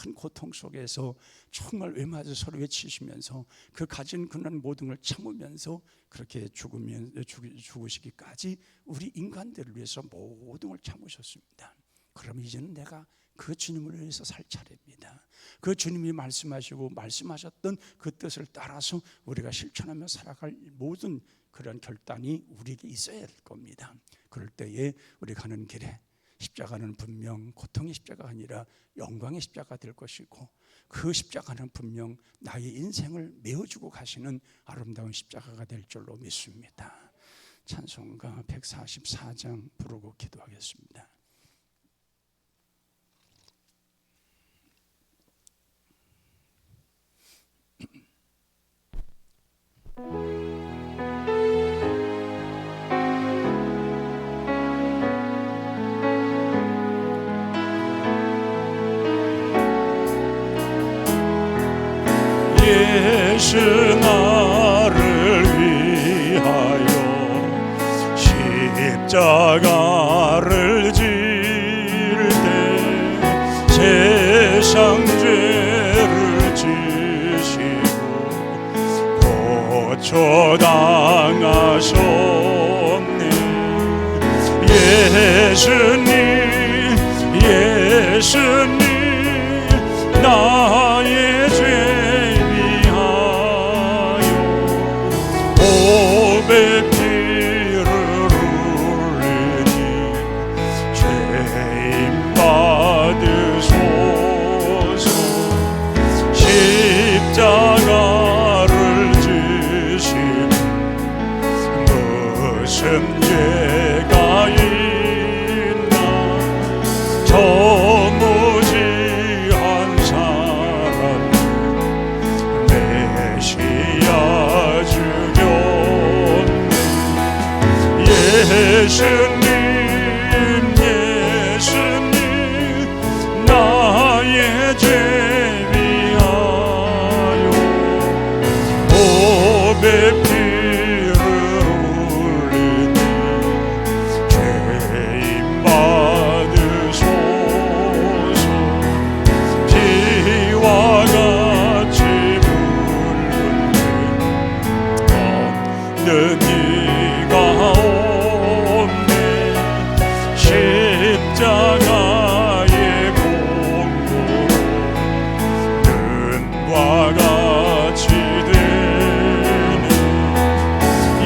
Speaker 3: 큰 고통 속에서 정말 외마저 서로 외치시면서 그 가진 그런 모든 걸 참으면서 그렇게 죽으시기까지 우리 인간들을 위해서 모든 걸 참으셨습니다. 그럼 이제는 내가 그 주님을 위해서 살 차례입니다. 그 주님이 말씀하시고 말씀하셨던 그 뜻을 따라서 우리가 실천하며 살아갈 모든 그런 결단이 우리에게 있어야 할 겁니다. 그럴 때에 우리 가는 길에 십자가는 분명 고통의 십자가가 아니라 영광의 십자가가 될 것이고, 그 십자가는 분명 나의 인생을 메어주고 가시는 아름다운 십자가가 될 줄로 믿습니다. 찬송가 144장 부르고 기도하겠습니다.
Speaker 2: 예수 나를 위하여 십자가를 질 때 세상 죄를 지시고 고초당하셨네. 예수님 나의 죄 오백 피를 흘리니 죄인 받으소서. 십자가를 지신 무슨 죄가 있나, 저 무지한 사람 메시아 예수님 나의 죄 위하여 오백 피를 흘리니 죄인 받으소서. 피
Speaker 3: 믿음이 가온네 십자가의 공로로 눈과 같이 되는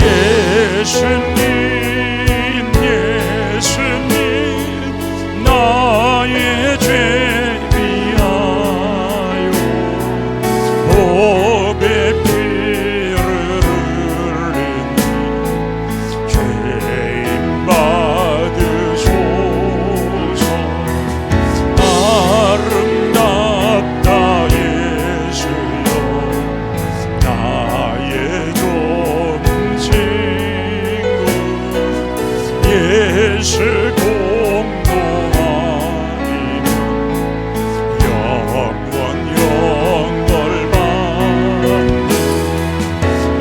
Speaker 3: 예수님 예수님 나의 죄 위하여 법의 피를 흘리니 죄인 받으소서 아름답다 예수여 나의 좋은 친구 예수 공로하니면 영원 영벌받는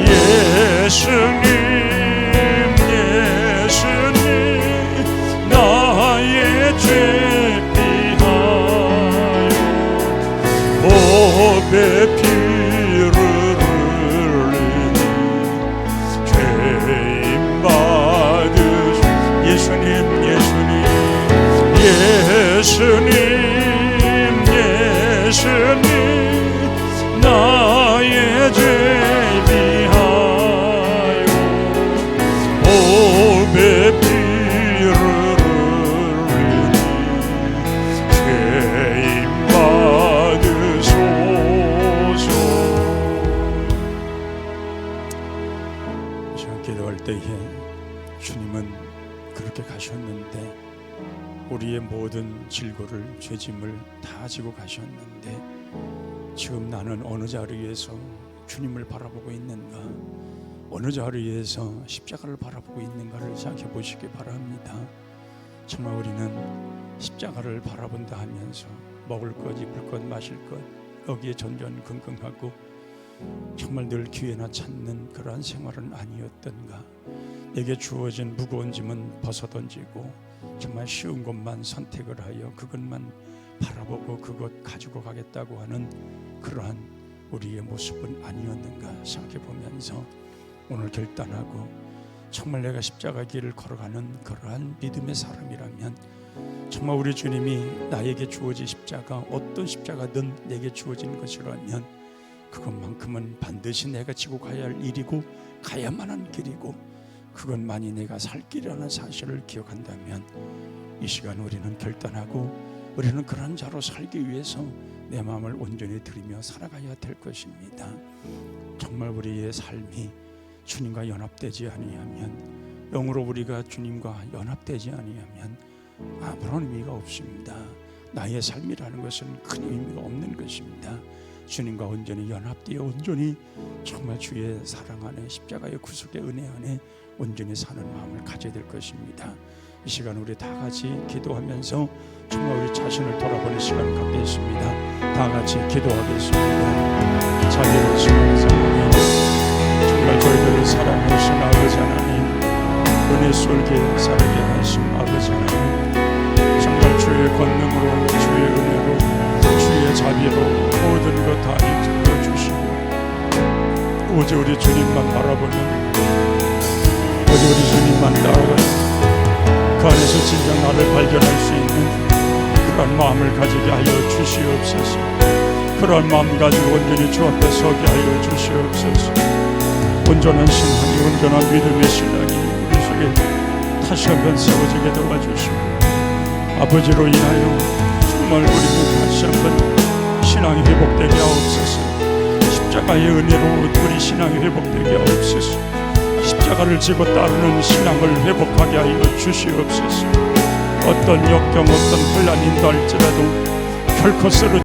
Speaker 3: 예수님 예수님 나의 죄 위하여 법의 피를 흘리니 죄인 받으시 예수님 예수님 예수님 예수님 나의 죄 위하여 법의 피를 흘리니 죄인 받으소서. 제가 기도할 때에 주님은 그렇게 가셨는데 우리의 모든 질고를 죄짐을 다 지고 가셨는데 지금 나는 어느 자리에서 주님을 바라보고 있는가, 어느 자리에서 십자가를 바라보고 있는가를 생각해 보시기 바랍니다. 정말 우리는 십자가를 바라본다 하면서 먹을 것, 입을 것, 마실 것 여기에 전전긍긍하고 정말 늘 기회나 찾는 그러한 생활은 아니었던가. 내게 주어진 무거운 짐은 벗어던지고 정말 쉬운 것만 선택을 하여 그것만 바라보고 그것 가지고 가겠다고 하는 그러한 우리의 모습은 아니었는가 생각해 보면서 오늘 결단하고 정말 내가 십자가 길을 걸어가는 그러한 믿음의 사람이라면 정말 우리 주님이 나에게 주어진 십자가 어떤 십자가든 내게 주어진 것이라면 그것만큼은 반드시 내가 지고 가야 할 일이고 가야만 한 길이고 그것만이 내가 살 길이라는 사실을 기억한다면 이 시간 우리는 결단하고 우리는 그런 자로 살기 위해서 내 마음을 온전히 드리며 살아가야 될 것입니다. 정말 우리의 삶이 주님과 연합되지 아니하면, 영으로 우리가 주님과 연합되지 아니하면 아무런 의미가 없습니다. 나의 삶이라는 것은 큰 의미가 없는 것입니다. 주님과 온전히 연합되어 온전히 정말 주의 사랑 안에 십자가의 구속의 은혜 안에 온전히 사는 마음을 가져야 될 것입니다. 이 시간 우리 다 같이 기도하면서 정말 우리 자신을 돌아보는 시간을 갖겠습니다. 다 같이 기도하겠습니다. 자비로우신 하나님, 정말 저희들을 사랑하신 아버지 하나님, 은혜 쏠게 살게 하신 아버지 하나님, 정말 주의 권능으로 주의 은혜로 주의 자비로 모든 것 다 이끌어 주시고 오직 우리 주님만 바라보는, 오직 우리 주님만 따라가는 그 안에서 진정 나를 발견할 수 있는 그런 마음을 가지게 하여 주시옵소서. 그런 마음 가지고 온전히 주 앞에 서게 하여 주시옵소서. 온전한 신앙이, 온전한 믿음의 신앙이 우리 속에 다시 한번 세워지게 도와주시고 아버지로 인하여 정말 우리는 다시 한번 신앙이 회복되게 하옵소서. 십자가의 은혜로 우리 신앙이 회복되게 하옵소서. 십자가를 지고 따르는 신앙을 회복하게 하여 주시옵소서. 어떤 역경, 어떤 혼란이 인도할지라도 결코 쓰러지지